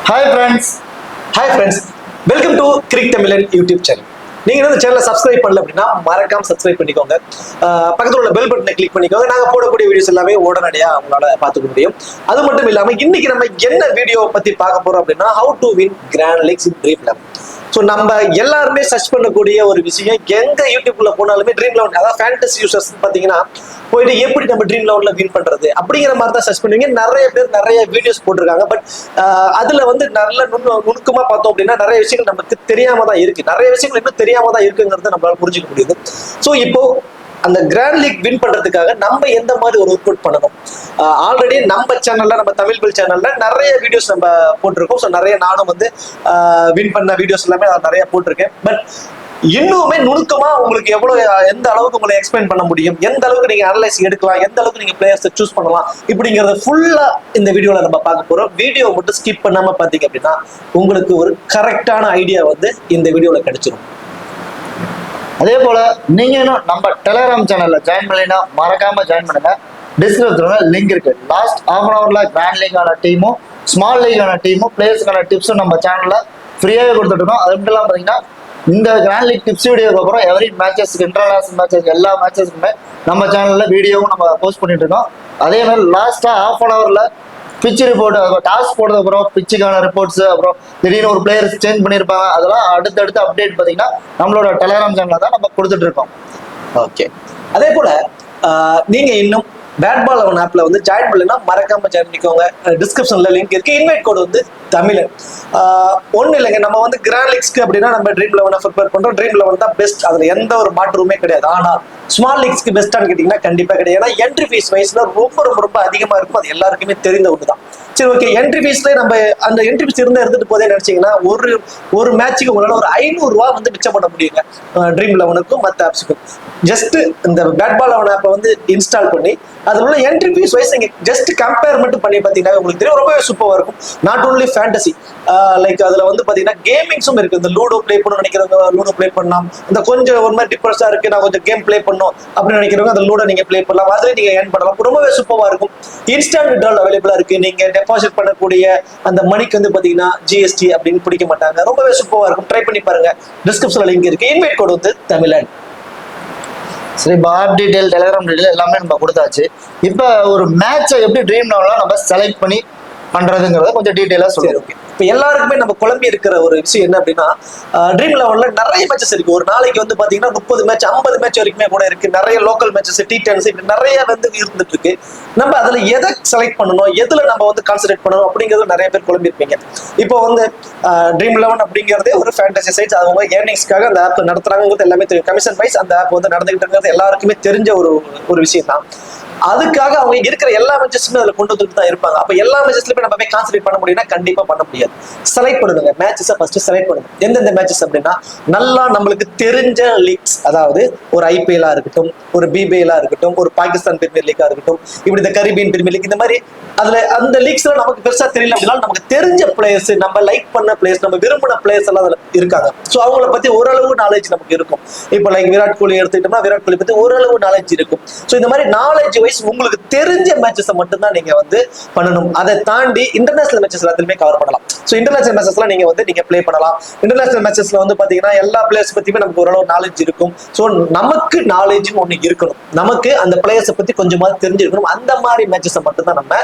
Hi friends. Hi friends, welcome to Crick Tamizhan YouTube channel. நீங்க இந்த சேனலை சப்ஸ்கிரைப் பண்ணல அப்படின்னா மறக்காம சப்ஸ்கிரைப் பண்ணிக்கோங்க. பக்கத்துல உள்ள பெல் பட்டனை கிளிக் பண்ணிக்கோங்க. நாங்க போடக்கூடிய வீடியோஸ் எல்லாமே உடனடியா உங்களால பார்த்துக்க முடியும். அது மட்டும் இல்லாம இன்னைக்கு நம்ம என்ன வீடியோ பத்தி பார்க்க போறோம் அப்படின்னா how to win grand leagues in dream 11. So நம்ம எல்லாருமே சர்ச் பண்ணக்கூடிய ஒரு விஷயம், எங்க யூடியூப்ல போனாலுமே ட்ரீம் 11, அதாவது ஃபேண்டசி யூசர்ஸ் பாத்தீங்கன்னா போயிட்டு எப்படி நம்ம ட்ரீம் 11ல வின் பண்றது அப்படிங்கிற மாதிரி தான் சர்ச் பண்ணுவீங்க. நிறைய பேர் நிறைய வீடியோஸ் போட்டிருக்காங்க. பட் அதுல வந்து நல்ல நுணுக்கமா பார்த்தோம் அப்படின்னா நிறைய விஷயங்கள் நமக்கு தெரியாம தான் இருக்கு. நிறைய விஷயங்கள் இன்னும் தெரியாம தான் இருக்குங்கிறத நம்மளால புரிஞ்சுக்க முடியுது. ஸோ இப்போ அந்த கிராண்ட் லீக் வின் பண்றதுக்காக நம்ம எந்த மாதிரி ஒரு ஒர்க் அவுட் பண்ணணும், ஆல்ரெடி நம்ம சேனல்ல, நம்ம தமிழ் பில் சேனல்ல நிறைய வீடியோஸ் நம்ம போட்டிருக்கோம். ஸோ நிறைய நானும் வந்து வின் பண்ண வீடியோஸ் எல்லாமே நிறைய போட்டிருக்கேன். பட் இன்னுமே நுணுக்கமா உங்களுக்கு எந்த அளவுக்கு உங்களை எக்ஸ்பிளைன் பண்ண முடியும், எந்த அளவுக்கு நீங்க அனலைஸ் எடுக்கலாம், எந்த அளவுக்கு நீங்க பிளேயர்ஸை சூஸ் பண்ணலாம் இப்படிங்கறத ஃபுல்லா இந்த வீடியோல நம்ம பார்க்க போறோம். வீடியோ மட்டும் ஸ்கிப் பண்ணாம பாத்தீங்க அப்படின்னா உங்களுக்கு ஒரு கரெக்டான ஐடியா வந்து இந்த வீடியோல கிடைச்சிடும். அதே போல நீங்க இன்னும் நம்ம டெலிகிராம் சேனல்ல ஜாயின் பண்ணலைன்னா மறக்காம ஜாயின் பண்ணுங்க. டிஸ்கிரிப்ஷன்ல லிங்க் இருக்கு. லாஸ்ட் ஹாஃப் அன் ஹவர்ல கிராண்ட் லீக்கான டீமும் ஸ்மால் லீக்கான டீமும் பிளேயர்ஸ்க்கான டிப்ஸும் நம்ம சேனல்ல ஃப்ரீயாவே கொடுத்துட்டு இருக்கோம். அது மட்டும் இல்லாம பாத்தீங்கன்னா இந்த கிராண்ட் லீக் டிப்ஸ் வீடியோக்கு அப்புறம் எவரி மேட்சஸ், இன்டர்நேஷனல் மேட்சஸ், எல்லா மேட்சஸ்க்குமே நம்ம சேனல்ல வீடியோவும் நம்ம போஸ்ட் பண்ணிட்டு இருக்கோம். அதே மாதிரி லாஸ்டா ஹாஃப் அன் ஹவர்ல பிச் ரிப்போர்ட், டாஸ் போடுறது அப்புறம் பிச்சுக்கான ரிப்போர்ட்ஸ், அப்புறம் திடீர்னு ஒரு பிளேயர்ஸ் சேஞ்ச் பண்ணியிருப்பாங்க, அதெல்லாம் அடுத்தடுத்து அப்டேட் பார்த்தீங்கன்னா நம்மளோட டெலிகிராம் சேனல்ல தான் நம்ம கொடுத்துட்டு இருக்கோம். ஓகே, அதே போல நீங்க இன்னும் பேட் பால் 11 ஆப்ல வந்து ஜாயின் பண்ணலன்னா மறக்காம ஜாயின் பண்ணிக்கோங்க. டிஸ்கிரிப்ஷன்ல லிங்க் இருக்கு. இன்வைட் கோட் வந்து தமிழன். ஒன்றும் இல்லைங்க, நம்ம வந்து கிராண்ட் லீக்ஸ்க்கு அப்படின்னா நம்ம ட்ரீம் 11 ப்ரிப்பேர் பண்றோம். ட்ரீம் 11 தான் பெஸ்ட், அதுல எந்த ஒரு மாற்றமுமே கிடையாது. ஆனா ஸ்மால் லீக்ஸ்க்கு பெஸ்ட்டான்னு கேட்டீங்கன்னா கண்டிப்பா கிடையாது. ஏன்னா என்ட்ரி ஃபீஸ் வைஸ்ல ரொம்ப ரொம்ப ரொம்ப அதிகமா இருக்கும். அது எல்லாருக்குமே தெரிந்த ஒன்று தான். சரி, ஓகே, என்ட்ரி ஃபீஸ்ல நம்ம அந்த என்ட்ரி ஃபீஸ் இருந்தா எடுத்துட்டு போதே நினைச்சீங்கன்னா ஒரு மேட்சுக்கு உங்களால ஒரு 500 ரூபா வந்து மிச்சம் பண்ண முடியுங்க. ட்ரீம் 11க்கும் மற்ற ஆப்ஸுக்கும் ஜஸ்ட் இந்த பேட் பால் 11 ஆப்பை வந்து இன்ஸ்டால் பண்ணி அதுல உள்ள என்ட்ரி ஃபீஸ் வைஸ் நீங்க ஜஸ்ட் கம்பேர் மட்டும் பண்ணி பார்த்தீங்கன்னா உங்களுக்கு தெரியும், ரொம்பவே சூப்பராக இருக்கும். நாட் ஓன்லி ஃபேண்டசி, லைக் அதுல வந்து பாத்தீங்கன்னா கேமிங்ஸும் இருக்கு. இந்த லூடோ பிளே பண்ணணும்னு நினைக்கிறவங்க லூடோ பிளே பண்ணலாம். இந்த கொஞ்சம் ஒரு மாதிரி டிஃபரன்ஸா இருக்கு, நான் கொஞ்சம் கேம் பிளே பண்ணும் அப்படின்னு நினைக்கிறவங்க அந்த லூடோ நீங்க பிளே பண்ணலாம். அதுல நீங்க ஏர்ன் பண்ணலாம். ரொம்பவே சூப்பராக இருக்கும். இன்ஸ்டன்ட் விட்ரால் அவைலபிளா இருக்கு. நீங்க டெபாசிட் பண்ணக்கூடிய அந்த மணிக்கு வந்து பாத்தீங்கன்னா ஜிஎஸ்டி அப்படின்னு பிடிக்க மாட்டாங்க. ரொம்பவே சூப்பராக இருக்கும். ட்ரை பண்ணி பாருங்க. டிஸ்கிரிப்ஷன்ல லிங்க் இருக்கு. இன்வைட் கோட் வந்து தமிழன். சரி, ஆப் டீடைல், டெலிகிராம் டீடைல் எல்லாமே நம்ம கொடுத்தாச்சு. இப்போ ஒரு மேட்சை எப்படி ட்ரீம் 11ல நம்ம செலக்ட் பண்ணி பண்றதுங்கிறத கொஞ்சம் டீடைலா சொல்லுங்க. ஓகே, இப்போ எல்லாருக்குமே நம்ம குழம்பி இருக்கிற ஒரு விஷயம் என்ன அப்படின்னா ட்ரீம் 11ல நிறைய மேட்சஸ் இருக்கு. ஒரு நாளைக்கு வந்து பாத்தீங்கன்னா 30 மேட்ச் 50 மேட்ச் வரைக்குமே கூட இருக்கு. நிறைய லோக்கல் மேட்சஸ், T10s இப்படி நிறைய வந்து இருந்துட்டு இருக்கு. நம்ம அதுல எதை செலக்ட் பண்ணணும், எதுல நம்ம வந்து கான்சென்ட்ரேட் பண்ணணும் அப்படிங்கிறது நிறைய பேர் குழம்பி இருப்பீங்க. இப்போ வந்து ட்ரீம் 11 அப்படிங்கிறதே ஒரு ஃபேண்டசி சைட்ஸ். அவங்க ஏர்னிங்ஸ்க்காக அந்த ஆப் நடத்துறாங்கிறது எல்லாமே தெரியும். கமிஷன் வைஸ் அந்த ஆப் வந்து நடந்துகிட்டு இருக்கிறது எல்லாருக்குமே தெரிஞ்ச ஒரு விஷயம் தான். அதுக்காக அவங்க இருக்கிற எல்லா மேட்சஸுமே அதுல கொண்டு வந்துட்டு தான் இருப்பாங்க. அப்ப எல்லா மேட்சஸ்லயுமே நம்ம போய் கான்சென்ட்ரேட் பண்ண முடியும்னா கண்டிப்பா பண்ண முடியாது. செலக்ட் பண்ணுங்க மேட்சஸை ஃபர்ஸ்ட் செலக்ட் பண்ணுங்க. எந்தெந்த மேட்சஸ் அப்படின்னா நல்லா நம்மளுக்கு தெரிஞ்ச லீக்ஸ், அதாவது ஒரு ஐபிஎல்லா இருக்கட்டும், ஒரு பிபிஎல்லா இருக்கட்டும், ஒரு பாகிஸ்தான் பிரீமியர் லீக்கா இருக்கட்டும், இப்படி இந்த கரீபியன் பிரீமியர் லீக், இந்த மாதிரி அதுல அந்த லீக்ஸ்ல நமக்கு பெருசா தெரியல அப்படின்னா நமக்கு தெரிஞ்ச பிளேயர்ஸ், நம்ம லைக் பண்ண பிளேயர்ஸ், நம்ம விரும்பின பிளேயர்ஸ் எல்லாம் அதுல இருக்காங்க. ஸோ அவங்கள பத்தி ஓரளவு நாலேஜ் நமக்கு இருக்கும். இப்போ லைக் விராட் கோலி எடுத்துக்கிட்டோம்னா விராட் கோலி பத்தி ஓரளவு நாலேஜ் இருக்கும். ஸோ இந்த மாதிரி நாலேஜ் வைஸ் உங்களுக்கு தெரிஞ்ச மேட்சஸ் மட்டும்தான் நீங்க வந்து பண்ணணும். அதை தாண்டி இன்டர்நேஷனல் மேட்சஸ் எல்லாத்தையுமே கவர் பண்ணலாம். ஸோ இன்டர்நேஷனல் மேட்சஸ்லாம் நீங்க பிளே பண்ணலாம். இன்டர்நேஷனல் மேட்சஸ்ல வந்து பாத்தீங்கன்னா எல்லா பிளேயர்ஸ் பத்தியுமே நமக்கு ஓரளவு நாலேஜ் இருக்கும். ஸோ நமக்கு நாலேஜ் ஒண்ணு இருக்கணும். நமக்கு அந்த பிளேயர்ஸை பத்தி கொஞ்சமாவது தெரிஞ்சிருக்கணும். அந்த மாதிரி மேட்சஸை மட்டும்தான் நம்ம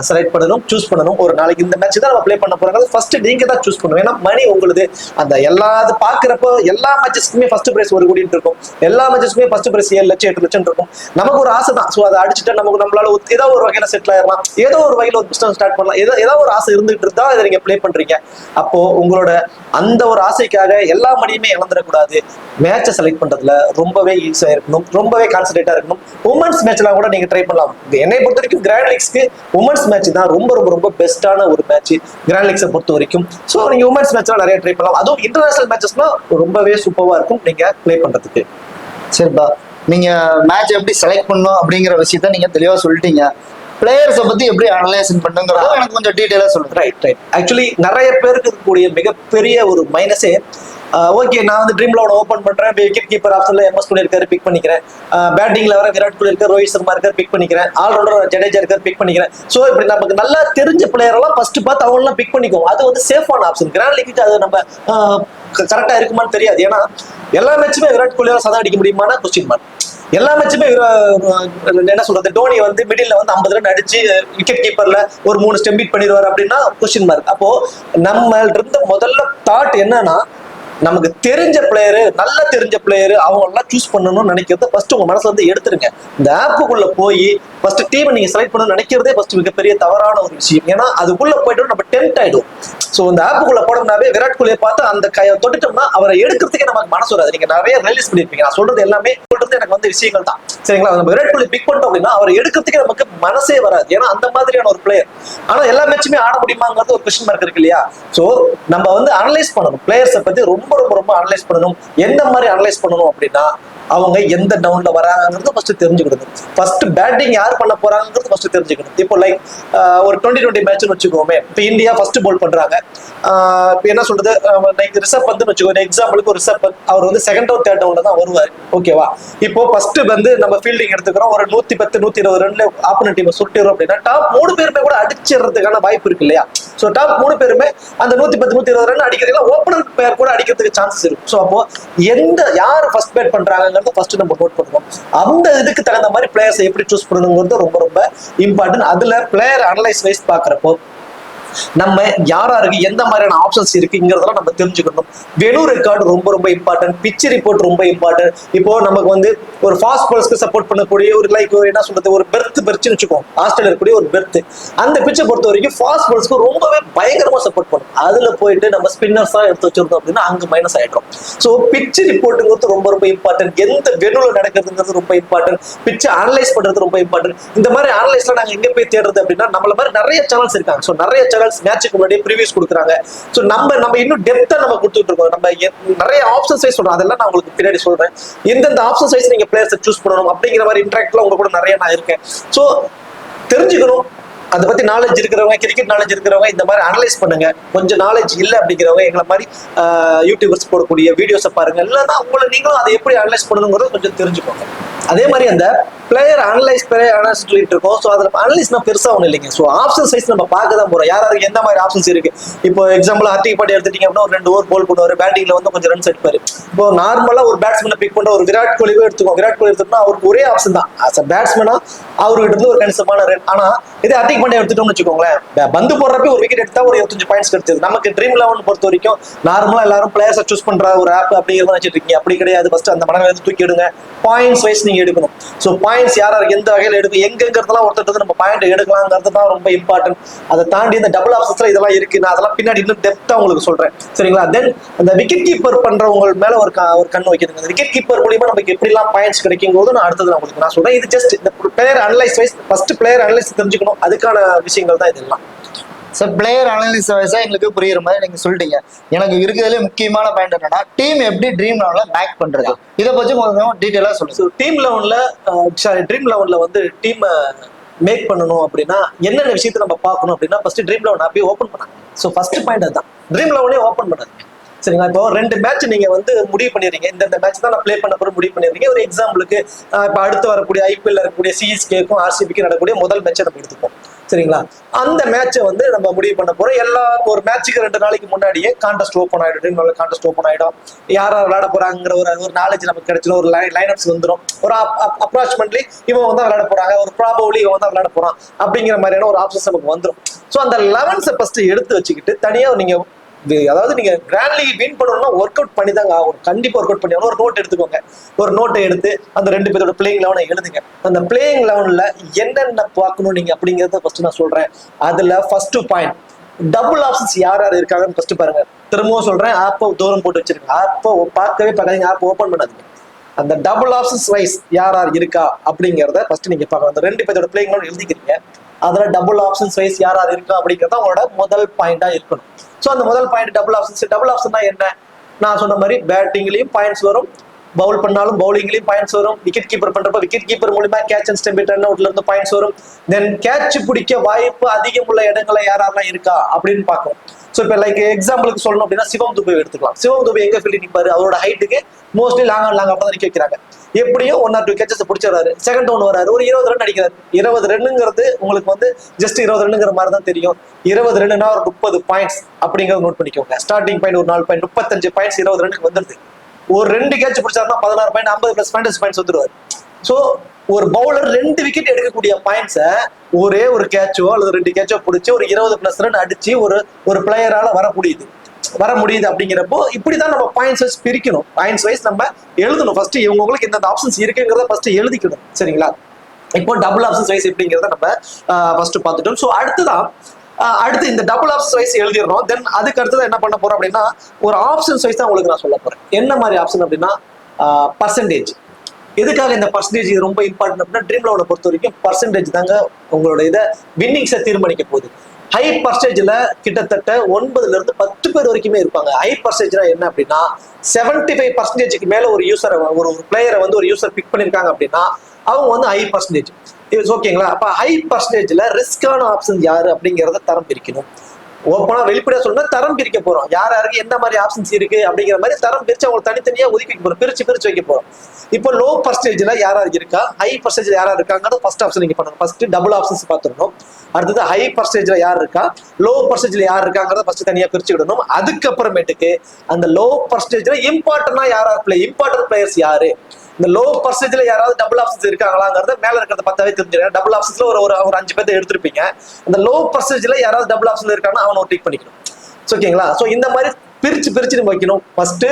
செலக்ட் பண்ணணும், சூஸ் பண்ணணும். ஒரு நாளைக்கு இந்த மேட்ச் தான் நம்ம பிளே பண்ண போறாங்க, ஃபர்ஸ்ட் நீங்க தான் சூஸ் பண்ணணும். ஏன்னா மணி உங்களுது. அந்த எல்லாது பாக்குறப்போ எல்லா மேட்சஸ்க்குமே ஃபர்ஸ்ட் பிரைஸ் 1 கோடி இருக்கும். எல்லா மேட்சஸ்க்குமே ஃபர்ஸ்ட் பிரைஸ் 7 லட்சம் 8 லட்சம் இருக்கும். நமக்கு ஒரு ஆசை தான். ஸோ அதை அடிச்சுட்டா நம்மளால ஏதோ ஒரு வகையில செட்டில் ஆயிடலாம், ஏதோ ஒரு வகையில ஒரு பிசினஸ் ஸ்டார்ட் பண்ணலாம், ஏதோ ஒரு ஆசை இருந்துட்டு இருந்தா இதை நீங்க பிளே பண்றீங்க. அப்போ உங்களோட அந்த ஒரு ஆசைக்காக எல்லா மணியுமே இழந்துடக்கூடாது. மேட்சை செலக்ட் பண்றதுல ரொம்பவே ஈஸியா இருக்கணும், ரொம்பவே கான்சன்ட்ரேட்டா இருக்கணும். உமன்ஸ் மேட்ச்லாம் கூட நீங்க ட்ரை பண்ணலாம். என்னை பொறுத்த வரைக்கும் கிராண்ட் லீக்ஸ்க்கு உமன்ஸ் மேட்ச் தான் ரொம்ப ரொம்ப ரொம்ப பெஸ்டான ஒரு மேட்ச் கிராண்ட் லீக்ஸை பொறுத்த வரைக்கும். ஸோ நீங்க உமன்ஸ் மேட்ச்லாம் நிறைய ட்ரை பண்ணலாம். அதுவும் இன்டர்நேஷனல் மேட்சஸ்னா ரொம்பவே சூப்பரா இருக்கும் நீங்க பிளே பண்றதுக்கு. சரிப்பா, நீங்க மேட்ச் எப்படி செலக்ட் பண்ணணும் அப்படிங்கிற விஷயத்த நீங்க தெளிவா சொல்லிட்டீங்க. பிளேயர்ஸை பத்தி எப்படி அனலைஸ் பண்ணுங்கிறத எனக்கு கொஞ்சம் டீடைலா சொல்லுங்க. ரைட். ஆக்சுவலி நிறைய பேருக்கு இருக்கக்கூடிய மிகப்பெரிய ஒரு மைனஸே ஓகே நான் வந்து ட்ரீம் லெவன் ஓப்பன் பண்றேன், விக்கெட் கீப்பர் ஆப்ஷன்ல MS தோனி இருக்காரு பிக் பண்ணிக்கிறேன், பேட்டிங்ல வர விராட் கோலி இருக்காரு, ரோஹித் சர்மா இருக்காரு பிக் பண்ணிக்கிறேன், ஆல்ரவுண்டர் ஜடேஜா இருக்காரு பிக் பண்ணிக்கிறேன். சோ இப்படி நமக்கு நல்லா தெரிஞ்ச பிளேயர் எல்லாம் ஃபர்ஸ்ட் பார்த்து அவங்க எல்லாம் பிக் பண்ணிக்குவோம். அது வந்து சேஃபான ஆப்ஷன். கிராண்ட் லீக்கு அது நம்ம கரெக்டா இருக்குமான்னு தெரியாது. ஏன்னா எல்லா மேட்சுமே விராட் கோலியால சதம் அடிக்க முடியுமானா கொஸ்டின் மார்க். எல்லா மேட்சுமே என்ன சொல்றது, டோனி வந்து மிடில் வந்து 50 ரன் அடிச்சு விக்கெட் கீப்பர்ல ஒரு 3 ஸ்டெம்பிட் பண்ணிடுவார் அப்படின்னா கொஸ்டின் மார்க். அப்போ நம்ம இருந்த முதல்ல தாட் என்னன்னா, நமக்கு தெரிஞ்ச பிளேயரு, நல்ல தெரிஞ்ச பிளேயரு அவங்க எல்லாம் சூஸ் பண்ணணும்னு நினைக்கிறத ஃபர்ஸ்ட் உங்க மனசுல இருந்து எடுத்துருங்க. இந்த ஆப்புக்குள்ள போய் ஃபர்ஸ்ட் டீமை நீங்க செலக்ட் பண்ணணும்னு நினைக்கிறதே ஃபர்ஸ்ட் மிகப்பெரிய தவறான ஒரு விஷயம். ஏன்னா அதுக்குள்ள போயிட்டு நம்ம டெம்ட் ஆயிடும். சோ இந்த ஆப்புக்குள்ள போனோம்னாவே விராட் கோலியை பார்த்து அந்த கையை தொட்டுட்டோம்னா அவரை எடுக்கிறதுக்கே நமக்கு மனசு வராது. நீங்க நிறைய ரிலீஸ் பண்ணிருப்பீங்க. நான் சொல்றது எல்லாமே சொல்றது எனக்கு வந்து விஷயங்கள் தான், சரிங்களா? நம்ம விராட் கோலி பிக் பண்ணிட்டோம் அப்படின்னா அவரை எடுக்கிறதுக்கே நமக்கு மனசே வராது. ஏன்னா அந்த மாதிரியான ஒரு பிளேயர். ஆனா எல்லா மேட்சுமே ஆட முடியுமாங்கிறது ஒரு கொஸ்டின் மார்க் இருக்கு இல்லையா? சோ நம்ம வந்து அனலைஸ் பண்ணணும், பிளேயர்ஸை பத்தி ரொம்ப ரொம்ப ரொம்ப அனலைஸ் பண்ணணும். எந்த மாதிரி அனலைஸ் பண்ணணும் அப்படின்னா, அவங்க எந்த டவுன்ல வராங்கிறது ஃபர்ஸ்ட் தெரிஞ்சுக்கணும். ஃபர்ஸ்ட் பேட்டிங் யார் பண்ண போறாங்கிறது ஃபர்ஸ்ட் தெரிஞ்சுக்கணும். இப்போ லைக் ஒரு 2020 மேட்ச்னு வச்சுக்கோமே. இப்போ இந்தியா ஃபர்ஸ்ட் பால் பண்றாங்க. என்ன சொல்றது, லைக் ரிஷப் பந்த்னு வச்சுக்கோ. எக்ஸாம்பிளுக்கு ஒரு ரிஷப் பந்த் அவர் வந்து செகண்ட் டவுன் தேர்ட் டவுன்ல தான் வருவார். ஓகேவா? இப்போ ஃபர்ஸ்ட் வந்து நம்ம ஃபீல்டிங் எடுத்துக்கிறோம். ஒரு 110 120 ரன்ல ஆப்போனன்ட் டீம் சுட்டிரும் அப்படின்னா டாப் 3 பேருமே கூட அடிச்சிடுறதுக்கான வாய்ப்பு இருக்கு இல்லையா? சோ டாப் 3 பேருமே அந்த 110 120 ரன் அடிக்கிறதுல ஓப்பனன்ட் பிளேயர் கூட அடிக்கிறதுக்கு சான்சஸ் இருக்கு. சோ அப்போ யார் ஃபர்ஸ்ட் பேட் பண்றாங்க ஃபர்ஸ்ட் நம்ம நோட் பண்ணுவோம். அந்த இதுக்கு தகுந்த மாதிரி பிளேயர்ஸ் எப்படி சூஸ் பண்ணணுங்கிறது ரொம்ப ரொம்ப இம்பார்ட்டன்ட். அதுல பிளேயர் அனலைஸ் வைஸ் பாக்குறப்போ நம்ம யாராருக்கு எந்த மாதிரியான ஆப்ஷன்ஸ் இருக்குங்கிறதெல்லாம் நம்ம தெரிஞ்சுக்கணும். வெனு ரெக்கார்டு ரொம்ப ரொம்ப இம்பார்ட்டன்ட். பிச் ரிப்போர்ட் ரொம்ப இம்பார்ட்டன்ட். இப்போ நமக்கு வந்து ஒரு ஃபாஸ்ட் பால்ஸ்க்கு சப்போர்ட் பண்ணக்கூடிய ஒரு லைக் என்ன சொல்றது, ஒரு பெர்த் வச்சுக்கோம். ஆஸ்திரேலியா இருக்கக்கூடிய ஒரு பெர்த், அந்த பிச்சை பொறுத்த வரைக்கும் ஃபாஸ்ட் பால்ஸ்க்கு ரொம்பவே பயங்கரமா சப்போர்ட் பண்ணும். அதுல போயிட்டு நம்ம ஸ்பின்னர்ஸா எடுத்து வச்சிருந்தோம் அப்படின்னா அங்க மைனஸ் ஆயிடும். ஸோ பிச் ரிப்போர்ட்டுங்கிறது ரொம்ப ரொம்ப இம்பார்ட்டன்ட். எந்த வெனுல நடக்கிறதுங்கிறது ரொம்ப இம்பார்ட்டன்ட். பிச்சை அனலைஸ் பண்றது ரொம்ப இம்பார்ட்டன்ட். இந்த மாதிரி அனலைஸ்ல நாங்க எங்க போய் தேடுறது அப்படின்னா, நம்மள மாதிரி நிறைய சேனல்ஸ் இருக்காங்க. ஸோ நிறைய சேனல்ஸ் மேட்சுக்கு முன்னாடி ப்ரீவியஸ் கொடுக்குறாங்க. ஸோ நம்ம இன்னும் டெப்தா நம்ம கொடுத்துட்டு இருக்கோம். நம்ம நிறைய ஆப்ஷன் சைஸ் சொல்றோம். அதெல்லாம் நான் உங்களுக்கு பின்னாடி சொல்றேன். எந்தெந்த ஆப்ஷன் சைஸ் நீங்க பிளேயர்ஸ் சூஸ் பண்ணணும் அப்படிங்கிற மாதிரி இன்ட்ராக்ட்ல உங்க கூட நிறைய நான் இருக்கேன். ஸோ தெரிஞ்சுக்கணும். அதை பத்தி நாலேஜ் இருக்கிறவங்க, கிரிக்கெட் நாலேஜ் இருக்கிறவங்க இந்த மாதிரி அனலைஸ் பண்ணுங்க. கொஞ்சம் நாலேஜ் இல்லை அப்படிங்கிறவங்க எங்களை மாதிரி யூடியூபர்ஸ் போடக்கூடிய வீடியோஸை பாருங்க. இல்லைன்னா உங்களை நீங்களும் அதை எப்படி அனலைஸ் பண்ணணுங்கிறத கொஞ்சம் தெரிஞ்சுக்கோங்க. அதே மாதிரி அந்த பிளேயர் அனலைஸ் சொல்லிட்டு இருக்கோம். ஸோ அதில் அனலைஸ்னா பெருசா ஒன்றும் இல்லைங்க. ஸோ ஆப்ஷன் சைஸ் நம்ம பார்க்க தான் போறோம். யாராருக்கு எந்த மாதிரி ஆப்ஷன்ஸ் இருக்கு. இப்போ எக்ஸாம்பிள் ஹர்திக் பாண்டியா எடுத்துட்டீங்க அப்படின்னா ஒரு 2 ஓவர் போல் பண்ணுவார். பேட்டிங்ல வந்து கொஞ்சம் ரன்ஸ் எடுப்பாரு. இப்போ நார்மலா ஒரு பேட்ஸ்மேனை பிக் பண்ண ஒரு விராட் கோலிவே எடுத்துக்கோம். விராட் கோலி எடுத்துட்டோம்னா அவருக்கு ஒரே ஆப்ஷன் தான். அஸ் அ பேட்ஸ்மேனா அவர்கிட்ட இருந்து ஒரு கணிசமான ரன். ஆனா இதே ஹர்திக் பாண்டியா எடுத்துட்டோம்னு வச்சுக்கோங்களேன், பந்து போடுறப்ப ஒரு விக்கெட் எடுத்தா ஒரு 25 பாயிண்ட்ஸ் கிடைச்சது. நமக்கு ட்ரீம் லெவன் பொறுத்த வரைக்கும் நார்மலா எல்லாரும் பிளேயர்ஸை சூஸ் பண்ற ஒரு ஆப் அப்படிங்கிறத நினைச்சிட்டு இருக்கீங்க. அப்படி கிடையாது. ஃபர்ஸ்ட் அந்த மனநிலை தூக்கி எடுங்க. பாயிண்ட்ஸ் வைஸ் நீங்க எடுக்கணும். ஸோ பாயிண்ட்ஸ் யாராருக்கு எந்த வகையில் எடுக்கும், எங்கிறதெல்லாம் ஒருத்தர் நம்ம பாயிண்ட் எடுக்கலாங்கிறது தான் ரொம்ப இம்பார்ட்டன்ட். அதை தாண்டி இந்த டபுள் ஆப்ஷன்ஸ்ல இதெல்லாம் இருக்கு. நான் அதெல்லாம் பின்னாடி இன்னும் டெப்தா உங்களுக்கு சொல்றேன், சரிங்களா? தென் அந்த விக்கெட் கீப்பர் பண்றவங்க மேல ஒரு கண் வைக்கிறதுங்க. அந்த விக்கெட் கீப்பர் மூலியமா நமக்கு எப்படிலாம் பாயிண்ட்ஸ் கிடைக்கும் போது நான் அடுத்தது உங்களுக்கு நான் சொல்றேன். இது ஜஸ்ட் இந்த player analyse wise first player analyse தெரிஞ்சுக்கணும். அதுக்கான விஷயங்கள் தான் இதெல்லாம். சார் பிளேயர் அனலிசிஸ் வைஸா எங்களுக்கு புரியுற மாதிரி நீங்க சொல்லிட்டீங்க. எனக்கு இருக்கிறதுல முக்கியமான பாயிண்ட் என்னன்னா, டீம் எப்படி ட்ரீம் லெவன்ல பேக் பண்றது, இதை பத்தி கொஞ்சம் டீடைலா சொல்லுங்க. டீம் லெவன்ல ட்ரீம் லெவன்ல வந்து டீம் மேக் பண்ணணும் அப்படின்னா என்னென்ன விஷயத்தை நம்ம பார்க்கணும் அப்படின்னா, ஃபர்ஸ்ட் ட்ரீம் லெவன் அப்படியே ஓப்பன் பண்ணாங்க. ஸோ ஃபர்ஸ்ட் பாயிண்ட் அதுதான், ட்ரீம் லெவனே ஓப்பன் பண்ணாங்க. சரிங்களா? இப்போ 2 மேட்ச் நீங்க வந்து முடிவு பண்ணிடுறீங்க. இந்த மேட்ச் தான் நான் பிளே பண்ண போற முடிவு பண்ணிடுறீங்க. ஒரு எக்ஸாம்பிளுக்கு இப்போ அடுத்து வரக்கூடிய ஐபிஎல் இருக்கக்கூடிய சிஎஸ்கேக்கும் ஆர்சிபிக்கும் நடக்கக்கூடிய முதல் மேட்சை நம்ம எடுத்துப்போம். சரிங்களா? அந்த மேட்சை வந்து நம்ம முடிவு பண்ண போறோம். ஒரு மேட்சுக்கு 2 நாளைக்கு முன்னாடியே கான்டெஸ்ட் ஓப்பன் ஆயிடும். ட்ரீம் லெவன்ல கான்டெஸ்ட் ஓப்பன் ஆயிடும். யாரா விளையாட போறாங்கிற ஒரு நாலேஜ் நமக்கு கிடைச்சிடும். ஒரு லைனப்ஸ் வந்துடும். ஒரு அப்ராக்சிமேட்லி இவன் வந்து விளையாட போறாங்க, ஒரு ப்ராபபிலி இவன் வந்து விளையாட போறான் அப்படிங்கிற மாதிரியான ஒரு ஆப்ஷன்ஸ் நமக்கு வந்துடும். ஸோ அந்த 11 ஃபர்ஸ்ட் எடுத்து வச்சுக்கிட்டு தனியா நீங்க, அதாவது நீங்க கிராண்ட் லீக் வின் பண்ணணும்னா ஒர்க் அவுட் பண்ணி தாங்க ஆகும். கண்டிப்பா ஒர்க் அவுட் பண்ணி ஒரு நோட் எடுத்துக்கோங்க. ஒரு நோட்டை எடுத்து அந்த 2 பேரோட பிளேயிங் லெவனை எழுதுங்க. அந்த பிளேயிங் லெவன்ல என்னென்ன பார்க்கணும் நீங்க அப்படிங்கறத ஃபர்ஸ்ட் நான் சொல்றேன். அதுல ஃபர்ஸ்ட் பாயிண்ட், டபுள் ஆப்ஷன்ஸ் யார் யார் இருக்காங்கன்னு ஃபர்ஸ்ட் பாருங்க. திரும்பவும் சொல்றேன், ஆப்பை தூரம் போட்டு வச்சிருங்க. ஆப்பை பார்க்கவே பார்க்காதீங்க, ஆப் ஓப்பன் பண்ணாதீங்க. அந்த டபுள் ஆப்ஷன்ஸ் வைஸ் யார் யார் இருக்கா அப்படிங்கிறத ஃபர்ஸ்ட் நீங்க பார்க்கணும். அந்த 2 பேரோட பிளேயிங் லெவன் எழுதிக்கிறீங்க. அதுல டபுள் ஆப்ஷன்ஸ் வைஸ் யார் யார் இருக்கா அப்படிங்கிறத உங்களோட முதல் பாயிண்டா இருக்கணும். ஸோ அந்த முதல் point double options. Double option என்ன? நான் சொன்ன மாதிரி பேட்டிங்லயும் பாயிண்ட்ஸ் வரும், பவுல் பண்ணாலும் பவுலிங்லயும் பாயிண்ட்ஸ் வரும். விக்கெட் கீப்பர் பண்றப்ப விக்கெட் கீப்பர் மூலமா கேட்ச் அண்ட் ஸ்டெம்பிட் ரன் அவுட்ல இருந்து பாயிண்ட்ஸ் வரும். தென் கேட்ச் பிடிக்க வாய்ப்பு அதிகம் உள்ள இடங்களை யாரெல்லாம் இருக்கா அப்படின்னு பார்க்கணும். ஸோ இப்போ லைக் எக்ஸாம்பிளுக்கு சொல்லணும் அப்படின்னா சிவம் துபை எடுத்துக்கலாம். சிவம் துபை எங்க ஃபீல்டிங் நிற்பாரு, அவரோட ஹைட்டுக்கு மோஸ்ட்லி லாங் ஆன் லாங் அப்பதான் நிக்க வைக்கிறாங்க. எப்படியும் 1 or 2 கேச்சஸ் பிடிச்சிடறாரு, செகண்ட் டவுன் வராரு, ஒரு 20 ரன் அடிக்கிறாரு. 20 ரன்னுங்கிறது உங்களுக்கு வந்து ஜஸ்ட் 20 ரன்னுங்கிற மாதிரி தான் தெரியும். 20 ரன்னுனா ஒரு 30 பாயிண்ட்ஸ் அப்படிங்கறத நோட் பண்ணிக்கோங்க. ஸ்டார்டிங் பாயிண்ட் ஒரு 4 பாயிண்ட், 35 பாயிண்ட்ஸ் 20 ரன்னுக்கு வந்துருது. ஒரு 2 கேட்ச் பிடிச்சாருன்னா 16 பாயிண்ட், 50 பிளஸ் பாயிண்ட்ஸ் வந்துருவாரு. ஸோ ஒரு பவுலர் 2 விக்கெட் எடுக்கக்கூடிய பாயிண்ட்ஸை ஒரே ஒரு கேட்சோ அல்லது 2 கேட்சோ பிடிச்சி ஒரு 20 பிளஸ் ரன் அடிச்சு ஒரு பிளேயரால வர முடியுது அப்படிங்கிறப்போ இப்படிதான் நம்ம பாயிண்ட்ஸ் வைஸ் பிரிக்கணும். பாயிண்ட்ஸ் வைஸ் நம்ம எழுதணும். ஃபர்ஸ்ட் இவங்களுக்கு இந்த ஆப்ஷன்ஸ் இருக்குங்கிறத ஃபர்ஸ்ட் எழுதிக்கணும். சரிங்களா? இப்போ டபுள் ஆப்ஷன்ஸ் வைஸ் எப்படிங்கிறத நம்ம ஃபர்ஸ்ட் பார்த்துட்டோம். ஸோ அடுத்து இந்த டபுள் ஆப்ஷன்ஸ் வைஸ் எழுதிடுறோம். தென் அதுக்கு அடுத்தது என்ன பண்ண போறோம் அப்படின்னா ஒரு ஆப்ஷன்ஸ் வைஸ் தான் உங்களுக்கு நான் சொல்ல போறேன். என்ன மாதிரி ஆப்ஷன் அப்படின்னா பர்சன்டேஜ். எதுக்காக இந்த பர்சன்டேஜ் ரொம்ப இம்பார்ட்டன்ட் அப்படின்னா ட்ரீம் லெவலை பொறுத்த வரைக்கும் பர்சன்டேஜ் தாங்க உங்களோட இதை வின்னிங்ஸை தீர்மானிக்க போகுது. ஹை பர்சன்டேஜ்ல கிட்டத்தட்ட 9ல இருந்து 10 பேர் வரைக்குமே இருப்பாங்க. ஹை பர்சன்டேஜ்னா என்ன அப்படின்னா 75% மேல ஒரு யூசரை ஒரு பிளேயரை வந்து ஒரு யூசர் பிக் பண்ணிருக்காங்க அப்படின்னா அவங்க வந்து ஹை பர்சன்டேஜ். ஓகேங்களா? அப்ப ஹை பர்சன்டேஜ்ல ரிஸ்கான ஆப்ஷன் யாரு அப்படிங்கிறத தரம் பிரிக்கணும். ஓப்பனா வெளிப்படையா சொன்னா தரம் பிரிக்க போறோம். யாருக்கு எந்த மாதிரி ஆப்ஷன்ஸ் இருக்கு அப்படிங்கிற மாதிரி தரம் பிரிச்சு அவங்க தனித்தனியா ஒதுக்கி வைக்க போறோம், பிரிச்சு வைக்க போறோம். இப்போ லோ பர்சன்டேஜ்ல யாரா இருக்கா, ஹை பர்சன்டேஜ் யாரா இருக்காங்கிறது ஃபர்ஸ்ட் ஆப்ஷன் நீங்க பண்ணுங்க. ஃபர்ஸ்ட் டபுள் ஆப்ஷன்ஸ் பார்த்துடணும். அடுத்தது ஹை பர்சன்டேஜ்ல யார் இருக்கா, லோ பர்சன்டேஜ்ல யார் இருக்காங்கிறத ஃபர்ஸ்ட் தனியா பிரிச்சுக்கிடணும். அதுக்கப்புறமேட்டுக்கு அந்த லோ பர்சன்டேஜ்ல இம்பார்ட்டன்டா இம்பார்ட்டன்ட் பிளேயர்ஸ் யாரு, இந்த லோ பர்சன்டேஜ்ல யாராவது டபுள் ஆப்ஷன்ஸ் இருக்காங்களாங்கிறத மேல இருக்கிறத பார்த்தாவே தெரிஞ்சிருக்கேன். டபுள் ஆப்ஷன்ஸ்ல ஒரு 5 பேர்த்த எடுத்திருப்பீங்க. அந்த லோ பர்சன்டேஜ்ல யாராவது டபுள் ஆப்ஷன்ல இருக்காங்கன்னா அவனை டிக் பண்ணிக்கணும். ஓகேங்களா? ஸோ இந்த மாதிரி பிரிச்சு நம்ம வைக்கணும். ஃபர்ஸ்ட்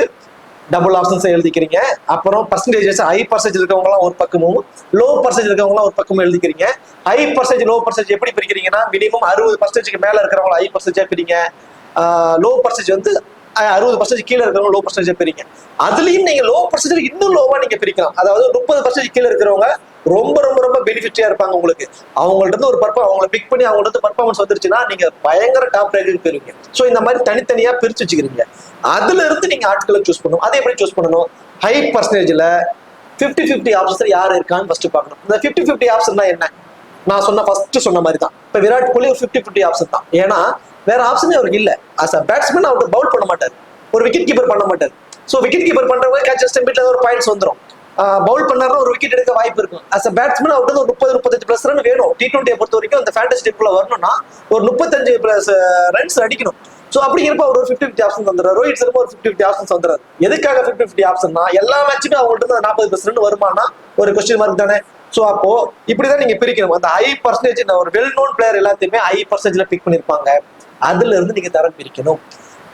டபுள் ஆப்ஷன்ஸ் எழுதிக்கிறீங்க. அப்புறம் பர்சன்டேஜஸ் ஹை பர்சன்டேஜ் இருக்கவங்களாம் ஒரு பக்கமும் லோ பர்சன்டேஜ் இருக்கவங்களாம் ஒரு பக்கமும் எழுதிக்கிறீங்க. ஹை பர்சன்டேஜ் லோ பர்சன்டேஜ் எப்படி பிரிக்கிறீங்கன்னா மினிமம் 60% மேல இருக்கிறவங்க ஹை பர்சன்டேஜா பிரிங்க. லோ பர்சன்டேஜ் வந்து 60% கீழே இருக்கிறவங்க லோ பர்சன்டேஜ் பிரிங்க. அதுலயும் நீங்க லோ பர்சன்டேஜ் இன்னும் லோவா நீங்க பிரிக்கலாம். அதாவது 30% கீழே இருக்கிறவங்க ரொம்ப ரொம்ப ரொம்ப பெனிஃபிட்டியா இருப்பாங்க உங்களுக்கு. அவங்கள்ட்ட இருந்து அவங்களை பிக் பண்ணி அவங்கள்ட்ட பர்ஃபார்மன்ஸ் வந்துருச்சுன்னா நீங்க பயங்கர டாப் ரேங்க்கு போயிருவீங்க. ஸோ இந்த மாதிரி தனித்தனியா பிரிச்சு வச்சுக்கிறீங்க. அதுல இருந்து நீங்க ஆட்களை சூஸ் பண்ணணும். அதை எப்படி சூஸ் பண்ணணும்? ஹை பர்சன்டேஜ்ல 50-50 ஆப்ஷன்ஸ் யார் இருக்கான்னு ஃபர்ஸ்ட் பார்க்கணும். இந்த 50-50 ஆப்ஷன் தான் என்ன? நான் சொன்ன மாதிரி தான். இப்ப விராட் கோலி 50-50 ஆப்ஷன் தான். ஏன்னா வேற ஆப்ஷனே அவருக்கு இல்ல. அஸ் அ பேட்ஸ்மேன் அவர் பவுல் பண்ண மாட்டார், ஒரு விக்கெட் கீப்பர் பண்ண மாட்டார். ஸோ விக்கெட் கீப்பர் பண்றவங்க கேட்சஸ் டெம்பிட்ல ஒரு பாயிண்ட்ஸ் வந்துடும். பவுல் பண்ணாருன்னா ஒரு விக்கெட் எடுக்க வாய்ப்பு இருக்கும். அஸ் அ பேட்ஸ்மேன் அவருக்கு ஒரு 30-35 பிளஸ் ரன் வேணும். T20 பொறுத்த வரைக்கும் அந்த ஃபேண்டசி டீம்ல வரணும்னா ஒரு 35 பிளஸ் ரன்ஸ் அடிக்கணும். ஸோ அப்படிங்கிறப்ப அவர் ஒரு 50-50 ஆப்ஷன் வந்துடுறாரு. ரோஹித் சர்மா ஒரு 50-50 ஆப்ஷன்ஸ் வந்துடுறாரு. எதுக்காக 50-50 ஆப்ஷன்னா எல்லா மேட்சுமே அவங்கள்ட்ட 40 பிளஸ் ரன் வருமானா ஒரு கொஸ்டின் மார்க் தானே. ஸோ அப்போ இப்படிதான் நீங்க பிரிக்கணும். அந்த ஹை பர்சன்டேஜ் ஒரு வெல் நோன் பிளேயர் எல்லாத்தையுமே ஹை பர்சன்டேஜ்ல பிக் பண்ணிருப்பாங்க. அதுல இருந்து நீங்க தரம் பிரிக்கணும்.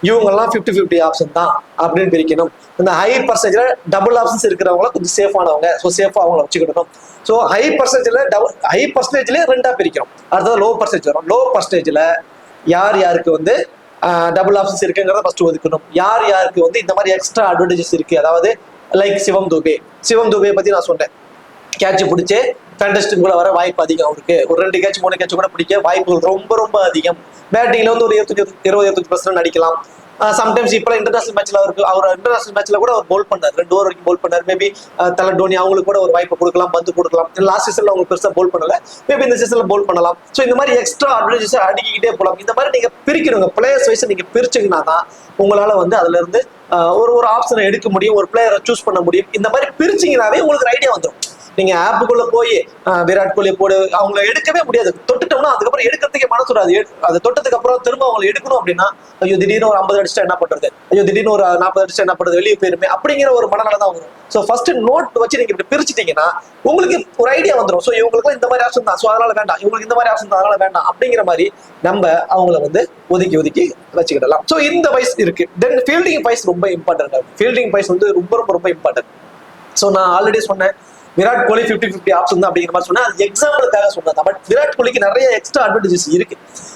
இவங்கெல்லாம் 50-50 ஆப்ஷன் தான் அப்படின்னு பிரிக்கணும். இந்த ஹை பர்சன்டேஜ்ல டபுள் ஆப்ஷன்ஸ் இருக்கிறவங்கள கொஞ்சம் சேஃபானவங்க. ஸோ சேஃபா அவங்கள வச்சுக்கிடணும். ஸோ ஹை பர்சன்டேஜ்ல ரெண்டா பிரிக்கிறோம். அடுத்தது லோ பர்சன்டேஜ் வரும். லோ பர்சன்டேஜ்ல யாருக்கு வந்து டபுள் ஆப்ஷன்ஸ் இருக்குங்கிறத ஃபர்ஸ்ட் ஒதுக்கணும். யாருக்கு வந்து இந்த மாதிரி எக்ஸ்ட்ரா அட்வான்டேஜஸ் இருக்கு. அதாவது லைக் சிவம் துபே பத்தி நான் சொன்னேன். கேட்ச் பிடிச்சு கண்டஸ்டன் கூட வர வாய்ப்பு அதிகம். அவருக்கு ஒரு 2 கேட்ச் 3 கேட்ச் கூட பிடிக்க வாய்ப்புகள் ரொம்ப ரொம்ப அதிகம். பேட்டிங்ல வந்து ஒரு 20-25% அடிக்கலாம். சம்டைம்ஸ் இப்போ இன்டர்நேஷனல் மேட்ச்ல அவர் இன்டர்நேஷனல் மேட்ச்ல கூட அவர் போல் பண்ணார். 2 ஓவர் வரைக்கும் போல் பண்ணார். மேபி தலை டோனி அவங்களுக்கு கூட ஒரு வாய்ப்பு கொடுக்கலாம், பந்து கொடுக்கலாம். லாஸ்ட் சீசன்ல அவங்க பெருசா போல் பண்ணல, மேபி இந்த சீசன்ல போல் பண்ணலாம். ஸோ இந்த மாதிரி எக்ஸ்ட்ரா அட்வான்டேஜஸ் அடிக்கிட்டே போகலாம். இந்த மாதிரி நீங்க பிரிக்கணுங்க. பிளேயர்ஸ் வைஸ் நீங்க பிரிச்சீங்கன்னா தான் உங்களால வந்து அதுல இருந்து ஒரு ஆப்ஷனை எடுக்க முடியும், ஒரு பிளேயரை சூஸ் பண்ண முடியும். இந்த மாதிரி பிரிச்சிங்கனாவே உங்களுக்கு ஒரு ஐடியா வந்துடும். நீங்க ஆப்புக்குள்ள போய் விராட் கோலி போடு அவங்களை எடுக்கவே முடியாது. தொட்டுட்டோம்னா அதுக்கப்புறம் எடுக்கிறதுக்கே மனசு வராது. அது தொட்டதுக்கு அப்புறம் திரும்ப அவங்களை எடுக்கணும் அப்படின்னா ஐயோ திடீர்னு ஒரு 50 அடிச்சா என்ன பண்றது, ஐயோ திடீர்னு ஒரு 40 அடிச்சா என்ன பண்றது, வெளியே போயிருமே அப்படிங்கிற ஒரு மனநிலை தான் வரும். ஸோ ஃபர்ஸ்ட் நோட் வச்சு நீங்க இப்படி பிரிச்சுட்டீங்கன்னா உங்களுக்கு ஒரு ஐடியா வந்துடும். ஸோ இவங்களுக்கு இந்த மாதிரி ஆப்ஷன் தான், ஸோ அதனால வேண்டாம், இவங்களுக்கு இந்த மாதிரி ஆப்ஷன் தான் அதனால வேண்டாம் அப்படிங்கிற மாதிரி நம்ம அவங்கள வந்து ஒதுக்கி வச்சுக்கிடலாம். ஸோ இந்த வைஸ் இருக்கு. தென் ஃபீல்டிங் வைஸ் ரொம்ப இம்பார்ட்டன்ட். ஃபீல்டிங் வைஸ் வந்து ரொம்ப ரொம்ப ரொம்ப இம்பார்ட்டன்ட். ஸோ நான் ஆல்ரெடி சொன்னேன் விராட் கோலி 50-50 ஆப்ஷன் தான் அப்படிங்கிற மாதிரி சொன்னா அது எக்ஸாம்பிளுக்காக சொன்னது. பட் விராட் கோலிக்கு நிறைய எக்ஸ்ட்ரா அட்வான்டேஜஸ் இருக்கு.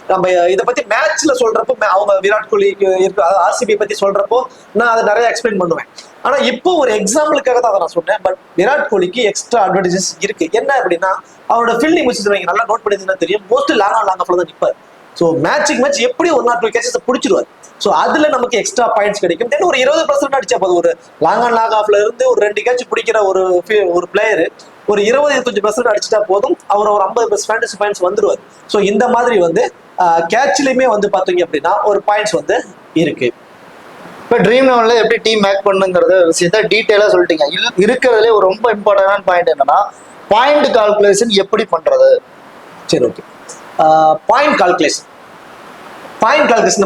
நம்ம இதை பத்தி மேட்ச்ல சொல்றப்போ அவங்க விராட் கோலிக்கு இருக்கு, அதாவது ஆர்சிபி பத்தி சொல்றப்போ நான் அதை நிறைய எக்ஸ்பிளைன் பண்ணுவேன். ஆனா இப்போ ஒரு எக்ஸாம்பிளுக்காக தான் அதை நான் சொன்னேன். பட் விராட் கோலிக்கு எக்ஸ்ட்ரா அட்வான்டேஜஸ் இருக்கு. என்ன அப்படின்னா அவரோட ஃபீல்டிங் வச்சு நீங்க நல்லா நோட் பண்ணிருந்தீங்கன்னா தெரியும், மோஸ்ட்லி லாங் ஆஃப்ல தான் நிற்பார். ஸோ மேட்சுக்கு மேட்ச் எப்படி 1 or 2 கேச்சஸ் பிடிச்சிருவார். ஸோ அதுல நமக்கு எக்ஸ்ட்ரா பாயிண்ட்ஸ் கிடைக்கும். தென் ஒரு 20% அடிச்சா போதும். ஒரு லாங் ஆஃப்ல இருந்து ஒரு 2 கேட்ச் பிடிக்கிற ஒரு பிளேயர் ஒரு 20-25% அடிச்சுட்டா போதும், அவர் ஒரு 50+ ஃபேண்டசி பாயிண்ட்ஸ் வந்துருவார். ஸோ இந்த மாதிரி வந்து கேட்ச்லயுமே வந்து பாத்தீங்க அப்படின்னா ஒரு பாயிண்ட்ஸ் வந்து இருக்கு. இப்போ ட்ரீம் லெவனில் எப்படி டீம் மேக் பண்ணுங்கிறத விஷயத்த டீட்டெயிலாக சொல்லிட்டீங்க. இருக்கிறதுலே ஒரு ரொம்ப இம்பார்ட்டன்டான பாயிண்ட் என்னன்னா பாயிண்ட் கால்குலேஷன் எப்படி பண்றது. சரி, ஓகே. பாயிண்ட் கால்குலேஷன்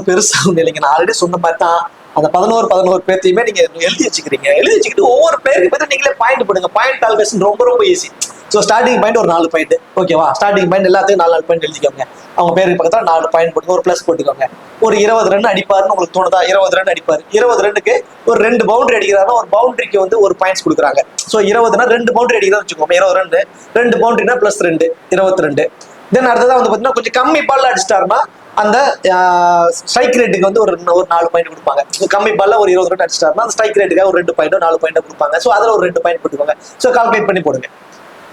பெருசா ஒண்ணு இல்லைங்க. நான் ஆல்ரெடி சொன்ன மாதிரி தான் அந்த 11 பேர்த்தையுமே நீங்க எழுதி வச்சுக்கிட்டு ஒவ்வொரு பேருக்கு பார்த்து நீங்களே பாயிண்ட் போடுங்க. பாயிண்ட் கால்குலேஷன் ரொம்ப ரொம்ப ஈஸி. ஸோ ஸ்டார்டிங் பாயிண்ட் ஒரு 4 பாயிண்ட், ஓகேவா? ஸ்டார்டிங் பாயிண்ட் எல்லாத்தையும் 4 பாயிண்ட் எழுதிக்கோங்க. அவங்க பேருக்கு பக்கத்தில் 4 பாயிண்ட் போட்டுங்க, ஒரு பிளஸ் போட்டுக்கோங்க. ஒரு 20 ரன் அடிப்பாருன்னு உங்களுக்கு தோணுதா? 20 ரன் அடிப்பாரு. 20 ரன்னுக்கு ஒரு 2 பவுண்டரி அடிக்கிறாருன்னா ஒரு பவுண்டரிக்கு வந்து ஒரு பாயிண்ட்ஸ் கொடுக்குறாங்க. ஸோ 20னா 2 பவுண்டரி அடிக்கிறான்னு வச்சுக்கோங்க. 20 ரன், 2 பவுண்டரினா பிளஸ் 2, 22. தென் அடுத்ததான் வந்து பார்த்தீங்கன்னா கொஞ்சம் கம்மி பால்ல அடிச்சிட்டாருன்னா அந்த ஸ்ட்ரைக் ரேட்டுக்கு வந்து ஒரு 4 பாயிண்ட் கொடுப்பாங்க. கம்மி பால்ல ஒரு 20 ரன் அடிச்சிட்டாருன்னா அந்த ஸ்ட்ரைக் ரேட்டுக்காக ஒரு 2 பாயிண்டோ 4 பாயிண்டோ கொடுப்பாங்க. ஸோ அதில் ஒரு 2 பாயிண்ட் போட்டுக்கோங்க. ஸோ கால்குலேட் பண்ணி போடுங்க.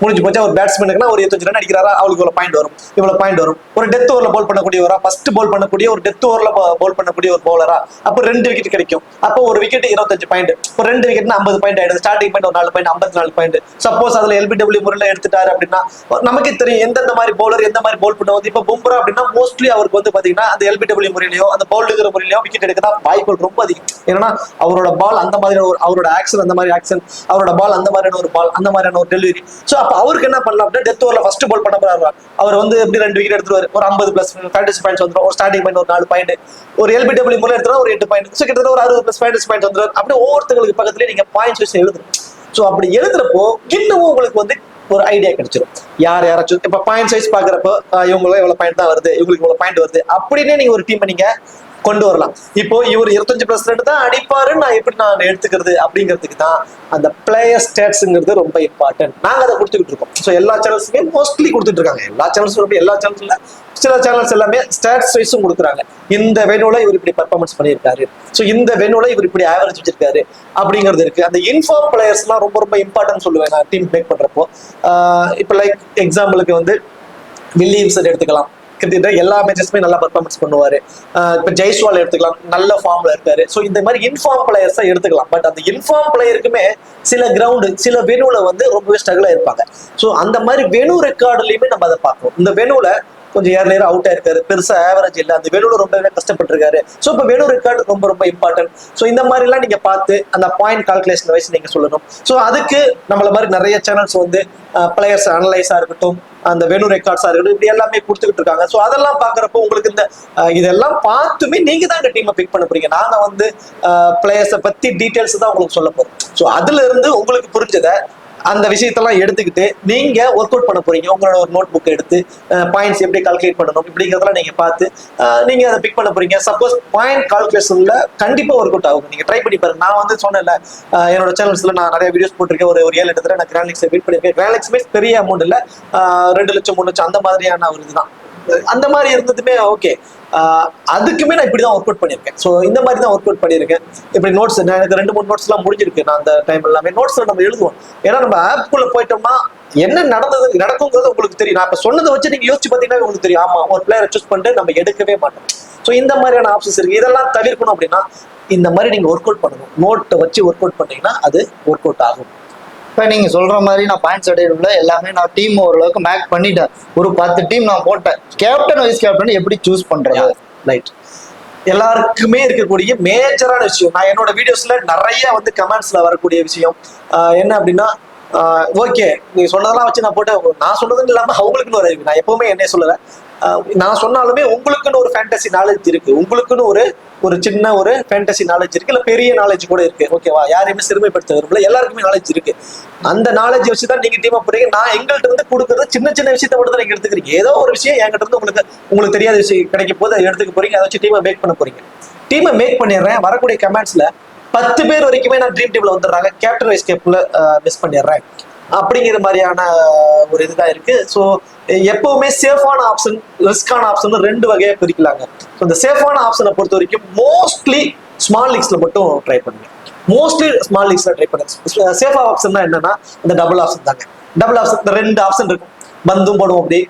முடிஞ்சு போச்சா? ஒரு பேட்ஸ்மேனுக்குனா ஒரு 25 ரன் அடிக்கிறாரா, அவளுக்கு இவ்வளவு பாயிண்ட் வரும், இவ்வளவு பாயிண்ட் வரும். ஒரு டெத் ஓவர்ல போல் பண்ணக்கூடியவரா, ஃபர்ஸ்ட் போல் பண்ணக்கூடிய ஒரு டெத் ஓவர்ல போல் பண்ணக்கூடிய ஒரு பவுலரா, அப்போ 2 விக்கெட் கிடைக்கும். அப்போ ஒரு விக்கெட் 25 பாயிண்ட், ஒரு 2 விக்கெட்னா 50 பாயிண்ட் ஆயிடுது. ஸ்டார்டிங் பாயிண்ட் ஒரு 4 பாயிண்ட், 54 பாயிண்ட். சப்போஸ் அதுல LBW முறையில எடுத்துட்டாரு அப்படின்னா நமக்கு தெரியும் எந்தெந்த மாதிரி பவுலர் எந்த மாதிரி போல் பண்ணுவது. இப்போ பும்ரா அப்படின்னா மோஸ்ட்லி அவருக்கு வந்து பாத்தீங்கன்னா அந்த LBW முறையிலயோ அந்த பவுலுங்கிற முறையிலயோ விக்கெட் எடுக்க தான் வாய்ப்புகள் ரொம்ப அதிகம். ஏன்னா அவரோட பால் அந்த மாதிரியான ஒரு, அவரோட ஆக்ஷன் அந்த மாதிரி ஆக்ஷன், அவரோட பால் அந்த மாதிரியான ஒரு பால், அந்த மாதிரியான ஒரு டெலிவரி. ஸோ அப்போ அவருக்கு என்ன பண்ணலாம் அப்படின்னா டெத் ஓவர்ல ஃபர்ஸ்ட் பால் பண்ண போறாரு. அவர் வந்து எப்படி 2 விக்கெட் எடுத்துருவாரு, ஒரு 50 பிளஸ் 30 பாயிண்ட்ஸ் வந்துடும். ஒரு ஸ்டார்டிங் பாயிண்ட் ஒரு 4 பாயிண்ட், ஒரு LBW முறை எடுத்துனா ஒரு 8 பாயிண்ட். ஸோ கிட்டத்தட்ட ஒரு 60 பிளஸ் பாயிண்ட்ஸ் வந்துடும். அப்படி ஒவ்வொருத்தங்களுக்கு பக்கத்துலேயே நீங்க பாயிண்ட்ஸ் வச்சு எழுதணும். ஸோ அப்படி எழுதுறப்போ இன்னமும் உங்களுக்கு வந்து ஒரு ஐடியா கிடைச்சிடும். யாராச்சும் இப்ப பாயிண்ட் சைஸ் பாக்குறப்போ இவங்களுக்கு எவ்வளவு பாயிண்ட் தான் வருது, இவங்களுக்கு இவ்வளவு பாயிண்ட் வருது, அப்படின்னே நீங்க ஒரு டீமை நீங்க கொண்டு வரலாம். இப்போ இவர் 25% தான் அடிப்பாருன்னு நான் எப்படி நான் எடுத்துக்கிறது அப்படிங்கிறதுக்கு தான் அந்த பிளேயர் ஸ்டேட்ஸ்ங்கிறது ரொம்ப இம்பார்ட்டன்ட். நாங்க அதை கொடுத்துக்கிட்டு இருக்கோம். ஸோ எல்லா சேனல்ஸுமே மோஸ்ட்லி கொடுத்துட்டு இருக்காங்க. எல்லா சேனல்ஸ்ல சில சேனல்ஸ் எல்லாமே ஸ்டாட்ஸ் வைஸும் கொடுக்குறாங்க. இந்த வெனுல இவர் இப்படி பர்ஃபார்மன்ஸ் பண்ணியிருக்காரு, ஸோ இந்த வெனுல இவர் இப்படி ஆவரேஜ் வச்சிருக்காரு அப்படிங்கிறது இருக்கு. அந்த இன்ஃபார்ம் பிளேயர்ஸ்லாம் ரொம்ப ரொம்ப இம்பார்ட்டன்ட் சொல்லுவேன் நான் டீம் மேக் பண்றப்போ. இப்போ லைக் எக்ஸாம்பிளுக்கு வந்து வில்லியம்சன் எடுத்துக்கலாம். கிட்டத்தட்ட எல்லா மேட்சஸ்மே நல்லா பர்ஃபார்மன்ஸ் பண்ணுவாரு. இப்போ ஜெய்ஸ்வால் எடுத்துக்கலாம், நல்ல ஃபார்ம்ல இருக்காரு. ஸோ இந்த மாதிரி இன்ஃபார்ம் பிளேயர்ஸா எடுத்துக்கலாம். பட் அந்த இன்ஃபார்ம் பிளேயருக்குமே சில கிரவுண்டு சில வெனுல வந்து ரொம்பவே ஸ்ட்ரகிளா இருப்பாங்க. ஸோ அந்த மாதிரி வெனு ரெக்கார்டுலயுமே நம்ம அதை பார்க்கணும். இந்த வெனுல கொஞ்சம் ஏர்லியர் அவுட் ஆயிருக்காரு, பெருசா ஆவரேஜ் இல்லை, அந்த வெனுல ரொம்பவே கஷ்டப்பட்டிருக்காரு. ஸோ இப்போ வெனு ரெக்கார்டு ரொம்ப ரொம்ப இம்பார்ட்டன்ட். ஸோ இந்த மாதிரிலாம் நீங்க பார்த்து அந்த பாயிண்ட் கால்குலேஷன் வைஸ் நீங்க சொல்லணும். ஸோ அதுக்கு நம்மள மாதிரி நிறைய சேனல்ஸ் வந்து பிளேயர்ஸ் அனலைஸா இருக்கட்டும், அந்த வெனு ரெக்கார்ட்ஸா இருக்கட்டும், இப்படி எல்லாமே கொடுத்துக்கிட்டு இருக்காங்க. ஸோ அதெல்லாம் பாக்குறப்போ உங்களுக்கு இந்த இதெல்லாம் பார்த்துமே நீங்க தான் இந்த டீமை பிக் பண்ண போறீங்க. நாங்க வந்து பிளேயர்ஸை பத்தி டீடைல்ஸ் தான் உங்களுக்கு சொல்ல போறோம். ஸோ அதுல இருந்து உங்களுக்கு புரிஞ்சதை அந்த விஷயத்தெல்லாம் எடுத்துக்கிட்டு நீங்க ஒர்க் அவுட் பண்ண போறீங்க. உங்களோட ஒரு நோட் புக் எடுத்து பாயிண்ட்ஸ் எப்படி கால்குலேட் பண்ணணும் இப்படிங்கிறதெல்லாம் நீங்க பார்த்து நீங்க அதை பிக் பண்ண போறீங்க. சப்போஸ் பாயிண்ட் கால்குலேஷன்ல கண்டிப்பா ஒர்க் அவுட் ஆகும். நீங்க ட்ரை பண்ணி பாருங்க. நான் வந்து சொன்னேன்ல, என்னோட சேனல்ஸ்ல நான் நிறைய வீடியோஸ் போட்டிருக்கேன். ஒரு 7 இடத்துல நான் கிராண்ட் லீக்ஸ் பீட் பண்ணிருக்கேன். கிராண்ட் லீக்ஸ் மீன்ஸ் பெரிய அமௌண்ட் இல்ல, 2 லட்சம் 3 லட்சம் அந்த மாதிரியான ஒரு இதுதான். அந்த மாதிரி இருந்ததுமே ஓகே. அதுக்குமே நான் இப்படிதான் ஒர்க் அவுட் பண்ணியிருக்கேன். ஸோ இந்த மாதிரி தான் ஒர்க் அவுட் பண்ணியிருக்கேன். இப்படி நோட்ஸ் எனக்கு 2-3 நோட்ஸ் எல்லாம் முடிஞ்சிருக்கு. நான் அந்த டைம் எல்லாமே நோட்ஸ்ல நம்ம எழுதுவோம். ஏன்னா நம்ம ஆப்குள்ள போயிட்டோம்னா என்ன நடக்குங்கிறது உங்களுக்கு தெரியும். நான் இப்ப சொன்னதை வச்சு நீங்க யோசிச்சு பார்த்தீங்கன்னா உங்களுக்கு தெரியும். ஆமா, ஒரு பிளேயரை சூஸ் பண்ணிட்டு நம்ம எடுக்கவே மாட்டோம். ஸோ இந்த மாதிரியான ஆப்ஷன்ஸ் இருக்கு. இதெல்லாம் தவிர்க்கணும் அப்படின்னா இந்த மாதிரி நீங்க ஒர்க் அவுட் பண்ணணும். நோட்டை வச்சு ஒர்க் அவுட் பண்ணீங்கன்னா அது ஒர்க் அவுட் ஆகும். இப்போ நீங்கள் சொல்கிற மாதிரி நான் பாயிண்ட்ஸ் அடையில எல்லாமே நான் டீம் ஓரளவுக்கு மேக் பண்ணிட்டேன். ஒரு 10 டீம் நான் போட்டேன். கேப்டன் வைஸ் கேப்டன் எப்படி சூஸ் பண்ணுறது? ரைட், எல்லாருக்குமே இருக்கக்கூடிய மேஜரான விஷயம். நான் என்னோட வீடியோஸ்ல நிறைய வந்து கமெண்ட்ஸ்ல வரக்கூடிய விஷயம் என்ன அப்படின்னா, ஓகே நீங்க சொன்னதெல்லாம் வச்சு நான் போட்டேன், நான் சொன்னதுன்னு இல்லாம அவங்களுக்குன்னு ஒரு அறிவு. நான் எப்பவுமே என்ன சொல்லுவேன், நான் சொன்னாலுமே உங்களுக்குன்னு ஒரு ஃபேண்டசி நாலேஜ் இருக்கு, உங்களுக்குன்னு ஒரு சின்ன ஒரு ஃபேண்டசி நாலேஜ் இருக்கு, இல்ல பெரிய நாலேஜ் கூட இருக்கு. ஓகேவா? யாரையுமே சிறுமைப்படுத்த விரும்பல, எல்லாருக்குமே நாலேஜ் இருக்கு. அந்த நாலேஜ் வச்சு தான் நீங்க டீமா போறீங்க. நான் எங்கள்கிட்ட இருந்து கொடுக்குறது சின்ன சின்ன விஷயத்த மட்டும் தான் நீங்க எடுத்துக்கிறீங்க. ஏதோ ஒரு விஷயம் என்கிட்ட இருந்து உங்களுக்கு தெரியாத விஷயம் கிடைக்கும் போது அதை எடுத்துக்க போறீங்க. அதை வச்சு டீமை மேக் பண்ண போறீங்க. டீமை மேக் பண்ணிடுறேன். வரக்கூடிய கமெண்ட்ஸ்ல 10 பேர் வரைக்குமே நான் ட்ரீம் டீம்ல வந்துடுறாங்க, கேப்டன் வைஸ் கேப்ல மிஸ் பண்ணிடுறேன் அப்படிங்கிற மாதிரியான ஒரு இதுதான் இருக்கு. ஸோ எப்பவுமே சேஃபான ஆப்ஷன், ரிஸ்கான ஆப்ஷன் 2 வகையா பிரிக்கலாங்க. ஸோ இந்த சேஃபான ஆப்ஷனை பொறுத்த வரைக்கும் மோஸ்ட்லி ஸ்மால் லீக்ஸ்ல மட்டும் ட்ரை பண்ணுங்க. மோஸ்ட்லி ஸ்மால் லீக்ஸ்ல ட்ரை பண்ணுங்க. சேஃபா ஆப்ஷன் தான் என்னன்னா இந்த டபுள் ஆப்ஷன் தாங்க. டபுள் ஆப்ஷன் 2 ஆப்ஷன் இருக்கும். பந்தும் போடுவோம் அப்படி,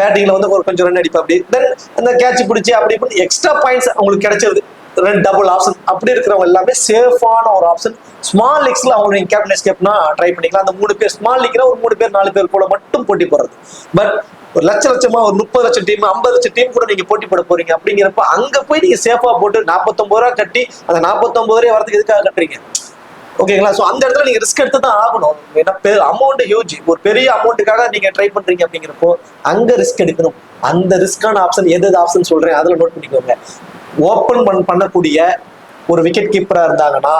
பேட்டிங்ல வந்து ஒரு கொஞ்சம் ரன் அடிப்போம் அப்படி, தென் அந்த கேட்ச் பிடிச்சி அப்படி இப்படி எக்ஸ்ட்ரா பாயிண்ட்ஸ் உங்களுக்கு கிடைச்சிருது. 2 டபுள் ஆப்ஷன் அப்படி இருக்கிறவங்க எல்லாமே சேஃபான ஒரு ஆப்ஷன். ஸ்மால் லீக்ஸ்ல அவங்க கேப்டன் எஸ்கேப்னா ட்ரை பண்ணிக்கலாம். அந்த 3 பேர் ஸ்மால் லீக்ல ஒரு 3 பேர் 4 பேர் கூட மட்டும் போட்டி போடுறது. பட் ஒரு லட்சமா ஒரு 30 லட்சம் டீம் 50 லட்சம் டீம் கூட நீங்க போட்டி போட போறீங்க. அப்படிங்கிறப்ப அங்க போய் நீங்க சேஃபா போட்டு 49 ரூபா கட்டி அந்த 49 ரூபாய் வரதுக்கு எதுக்காக கட்டுறீங்க? ஓகேங்களா? ஸோ அந்த இடத்துல நீங்க ரிஸ்க் எடுத்து தான் ஆகணும். ஏன்னா அமௌண்ட் ஹியூஜ், ஒரு பெரிய அமௌண்ட்டுக்காக நீங்க ட்ரை பண்றீங்க. அப்படிங்கிறப்போ அங்க ரிஸ்க் எடுக்கணும். அந்த ரிஸ்கான ஆப்ஷன் எது ஆப்ஷன் சொல்றேன், அதுல நோட் பண்ணிக்கோங்க. ஓப்பன் பண்ணக்கூடிய ஒரு விக்கெட் கீப்பரா இருந்தாங்கன்னா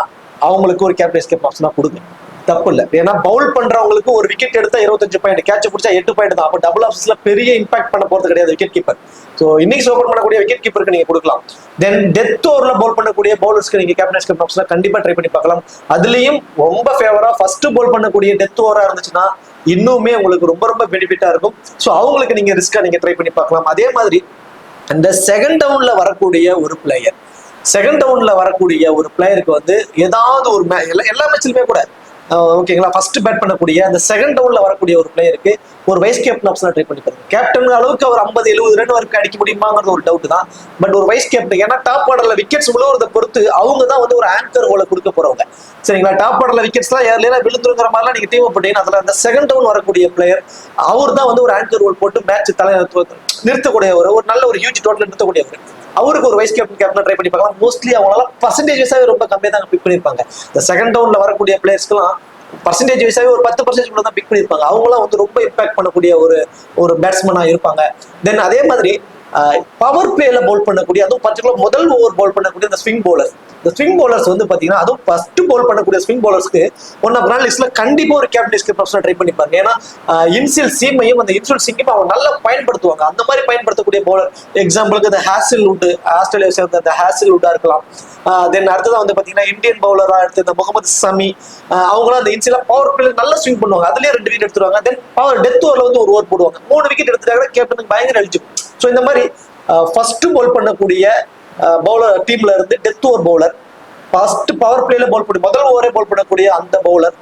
அவங்களுக்கு ஒரு கேப்டன் எஸ்கேப் ஆப்ஷனா கொடுங்க, தப்பு இல்லை. ஏன்னா பவுல் பண்றவங்களுக்கு ஒரு விக்கெட் எடுத்தா 25 பாயிண்ட், கேட்ச் பிடிச்சா 8 பாயிண்ட் தான். அப்போ டபுள் ஆப்ஷன்ஸ்ல பெரிய இம்பாக்ட் பண்ண போறது கிடையாது wicket keeper. So innings open பண்ணக்கூடிய விக்கெட் கீப்பருக்கு நீங்க கொடுக்கலாம். தென் டெத் ஓவர்ல பவுல் பண்ணக்கூடிய பவுலர்ஸ்க்கு நீங்க கேப்டன் எஸ்கேப் ஆப்ஷனா கண்டிப்பா ட்ரை பண்ணி பார்க்கலாம். அதுலயும் ரொம்ப ஃபேவரா ஃபர்ஸ்ட் பவுல் பண்ணக்கூடிய டெத் ஓவரா இருந்துச்சுன்னா இன்னுமே உங்களுக்கு ரொம்ப ரொம்ப பெனிஃபிட்டா இருக்கும். ஸோ அவங்களுக்கு நீங்க ரிஸ்கா நீங்க ட்ரை பண்ணி பார்க்கலாம். அதே மாதிரி அந்த செகண்ட் டவுன்ல வரக்கூடிய ஒரு பிளேயர், வந்து ஏதாவது ஒரு எல்லா மேட்ச்லயுமே கூட ஓகேங்களா, ஃபர்ஸ்ட் பேட் பண்ணக்கூடிய அந்த செகண்ட் டவுன்ல வரக்கூடிய ஒரு பிளேயருக்கு ஒரு வைஸ் கேப்டன் ஆப்ஷனா ட்ரை பண்ணி பாருங்க. கேப்டன் அளவுக்கு அவர் 50-70 ரன் வரைக்கும் அடிக்க முடியுமாங்கிறது ஒரு டவுட் தான். பட் ஒரு வைஸ் கேப்டன், ஏன்னா டாப் ஆர்டர்ல விக்கெட்ஸ் விழுவுறதை பொறுத்து அவங்க தான் வந்து ஒரு ஆங்கர் ரோலை கொடுக்க போறவங்க. சரிங்களா? டாப் ஆர்டர்ல விக்கெட்ஸ்லாம் ஏர்லியா விழுந்துருங்கிற மாதிரிலாம் நீங்க டீம் போட்டீங்கன்னா அதுல அந்த செகண்ட் டவுன் வரக்கூடிய பிளேயர் அவர் தான் வந்து ஒரு ஆங்கர் ரோல் போட்டு மேட்ச் நிறுத்தக்கூடிய ஒரு நல்ல ஒரு ஹியூஜ் டோட்டல் நிறுத்தக்கூடியவர். அவருக்கு ஒரு வைஸ் கேப்டன் ட்ரை பண்ணி பார்க்கலாம். மோஸ்ட்லி அவங்களால பர்சன்டேஜ் வைஸாவே ரொம்ப கம்மியாக தான் பிக் பண்ணியிருப்பாங்க. இந்த செகண்ட் டவுன்ல வரக்கூடிய பிளேயர்ஸ்க்குலாம் பர்சன்டேஜ் வைஸாவே ஒரு 10% கூட தான் பிக் பண்ணியிருப்பாங்க. அவங்களாம் வந்து ரொம்ப இம்பாக்ட் பண்ணக்கூடிய ஒரு பேட்ஸ்மேனா இருப்பாங்க. தென் அதே மாதிரி பவர் பிளேல பவுல் பண்ணக்கூடிய, அதுவும் பர்டிகுலர் முதல் ஓவர் பவுல் பண்ணக்கூடிய இந்த ஸ்விங் பவுலர்ஸ், இந்த ஸ்விங் பவுலர்ஸ் வந்து பாத்தீங்கன்னா அதுவும் ஃபர்ஸ்ட் பவுல் பண்ணக்கூடிய ஸ்விங் பவுலர்ஸ்க்கு ஒன் ஆஃப் கிராண்ட் லிஸ்ட்ல கண்டிப்பா ஒரு கேப்டன் எஸ்கேப் ஆப்ஷனா ட்ரை பண்ணிப்பாங்க. ஏன்னா இன்சியல் சீமையும் அந்த இன்சியல் சிங்கையும் அவங்க நல்லா பயன்படுத்துவாங்க. அந்த மாதிரி பயன்படுத்தக்கூடிய பவுலர் எக்ஸாம்பிளுக்கு இந்த ஹேசில்வுட், ஆஸ்திரேலியா சேர்ந்த அந்த ஹேசில்வுட்டா இருக்கலாம். தென் அடுத்ததான் வந்து பாத்தீங்கன்னா இந்தியன் பவுலரா எடுத்து இந்த முகமது சமி, அவங்களாம் அந்த இன்சியலா பவர் பிளே நல்லா ஸ்விங் பண்ணுவாங்க. அதுலயே 2 விக்கெட் எடுத்துருவாங்க. தென் பவர் டெத் ஓவர்ல வந்து ஒரு ஓவர் போடுவாங்க. 3 விக்கெட் எடுத்துட்டாங்க, கேப்டனுக்கு பயங்கர அழிச்சு. ஸோ இந்த மாதிரி ஃபர்ஸ்ட் பவுல் பண்ணக்கூடிய பவுலர் டீம்ல இருந்து death over bowler, first power பிளேல பவுல் பண்ணி முதல் ஓவரே பவுல் பண்ணக்கூடிய அந்த பவுலர்,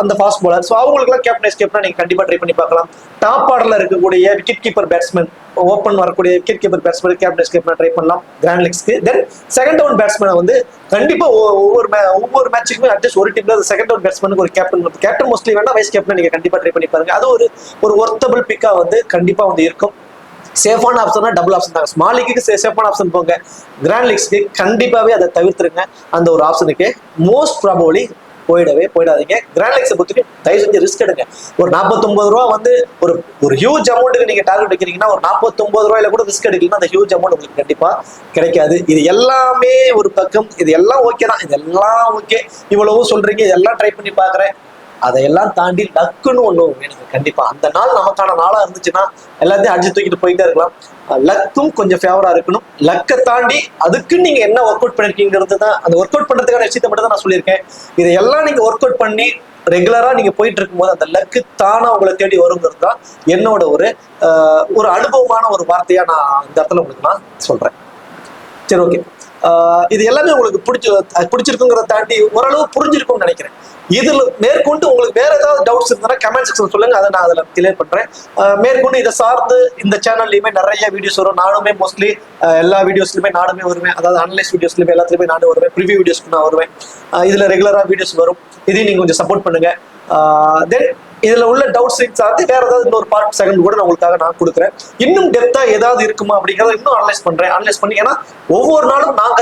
அந்த ஃபாஸ்ட் பவுலர், ஸோ அவங்களுக்குலாம் கேப்டன் எஸ்கேப்னா நீங்க கண்டிப்பா ட்ரை பண்ணி பார்க்கலாம். டாப் ஆர்டர்ல இருக்கக்கூடிய விக்கெட் கீப்பர் பேட்ஸ்மேன், ஓப்பன் வரக்கூடிய விக்கெட் கீப்பர் பேட்ஸ்மேன் கேப்டன் எஸ்கேப்னா ட்ரை பண்ணலாம் கிராண்ட் லீக்ஸ்க்கு. தென் செகண்ட் டவுன் பேட்ஸ்மேனை வந்து கண்டிப்பா ஒவ்வொரு மேட்சுக்குமே அட்லீஸ்ட் ஒரு டீம்ல செகண்ட் டவுன் பேட்ஸ்மேனுக்கு ஒரு கேப்டன் மோஸ்ட்லி வேணா வைஸ் கேப்டன் நீங்க கண்டிப்பா ட்ரை பண்ணி பாருங்க. அது ஒரு ஒர்த்தபிள் பிக்கா வந்து கண்டிப்பா வந்து இருக்கும். சேஃபான ஆப்ஷனா டபுள் ஆப்ஷன் தாங்க. ஸ்மால் லீக்கு சேஃபான ஆப்ஷன் போங்க, கிராண்ட் லீக்ஸ்க்கு கண்டிப்பாவே அதை தவிர்த்துருங்க. அந்த ஒரு ஆப்ஷனுக்கு மோஸ்ட் ப்ராபபிலி போயிடாதீங்க. கிராண்ட் லீக்ஸை பொறுத்தவரைக்கும் தயவு செஞ்சு ரிஸ்க் எடுங்க. ஒரு 49 ரூபா வந்து ஒரு ஹியூஜ் அமௌண்ட்டுக்கு நீங்க டார்கெட் வைக்கிறீங்கன்னா ஒரு 49 ரூபாயில கூட ரிஸ்க் எடுக்கலாம். அந்த ஹியூஜ் அமௌண்ட் உங்களுக்கு கண்டிப்பா கிடைக்காது. இது எல்லாமே ஒரு பக்கம், இது எல்லாம் ஓகே தான், இதெல்லாம் ஓகே, இவ்வளவு சொல்றீங்க, இதெல்லாம் ட்ரை பண்ணி பாக்குறேன். அதையெல்லாம் தாண்டி லக்குன்னு ஒண்ணு வேணுங்க. கண்டிப்பா அந்த நாள் நமக்கான நாளா இருந்துச்சுன்னா எல்லாத்தையும் அடிச்சு தூக்கிட்டு போயிட்டே இருக்கலாம். லக்கும் கொஞ்சம் ஃபேவரா இருக்கணும். லக்கை தாண்டி அதுக்கு நீங்க என்ன ஒர்க் அவுட் பண்ணிருக்கீங்கிறது தான், அந்த ஒர்க் அவுட் பண்றதுக்கான விஷயத்தை மட்டும் தான் நான் சொல்லியிருக்கேன். இதையெல்லாம் நீங்க ஒர்க் அவுட் பண்ணி ரெகுலரா நீங்க போயிட்டு இருக்கும்போது அந்த லக்கு தானா உங்களை தேடி வருங்கிறது தான் என்னோட ஒரு அனுபவமான ஒரு வார்த்தையா நான் இந்த இடத்துல உங்களுக்கு நான் சொல்றேன். சரி, ஓகே. இது எல்லாமே உங்களுக்கு பிடிச்சிருக்குங்கிறத தாண்டி ஓரளவு புரிஞ்சிருக்கும்னு நினைக்கிறேன். இதுல மேற்கொண்டு உங்களுக்கு வேற ஏதாவது டவுட்ஸ் இருந்தா கமெண்ட் செக்ஷன் சொல்லுங்க, அதை நான் அதுல கிளியர் பண்றேன். மேற்கொண்டு இதை சார்ந்து இந்த சேனல்லையுமே நிறைய வீடியோஸ் வரும். நானுமே மோஸ்ட்லி எல்லா வீடியோஸ்லயுமே நானுமே வருவேன். அதாவது அனலைஸ் வீடியோஸ்லயுமே எல்லாத்துலயுமே நானும் வருவேன். ப்ரிவியூ வீடியோஸ்க்கு நான் வருவேன். இதுல ரெகுலரா வீடியோஸ் வரும். இதையும் நீங்க கொஞ்சம் சப்போர்ட் பண்ணுங்க. தென் இதுல உள்ள டவுட்ஸ் சார்ந்து வேற ஏதாவது இன்னொரு பார்ட் செகண்ட் கூட உங்களுக்காக நான் கொடுக்குறேன். இன்னும் டெப்தா ஏதாவது இருக்குமா அப்படிங்கிறத இன்னும் அனலைஸ் பண்ணி, ஏன்னா ஒவ்வொரு நாளும் நான்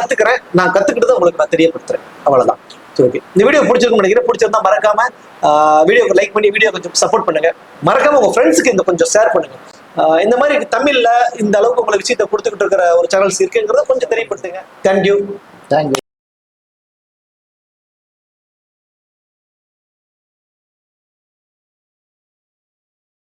கத்துக்கிட்டு உங்களுக்கு நான் தெரியப்படுத்துறேன். அவ்வளவுதான். சரி, ஓகே. இந்த வீடியோ பிடிச்சிருக்கும் நினைக்கிறேன். பிடிச்சிருந்தா மறக்காம வீடியோக்கு லைக் பண்ணி வீடியோ கொஞ்சம் சப்போர்ட் பண்ணுங்க. மறக்காம உங்க ஃப்ரெண்ட்ஸுக்கு இந்த கொஞ்சம் ஷேர் பண்ணுங்க. இந்த மாதிரி தமிழ்ல இந்த அளவுக்கு உங்களுக்கு விஷயத்தை கொடுத்துக்கிட்டு இருக்கிற ஒரு சேனல்ஸ் இருக்குங்கிறத கொஞ்சம் தெரியப்படுத்துங்க. தேங்க்யூ.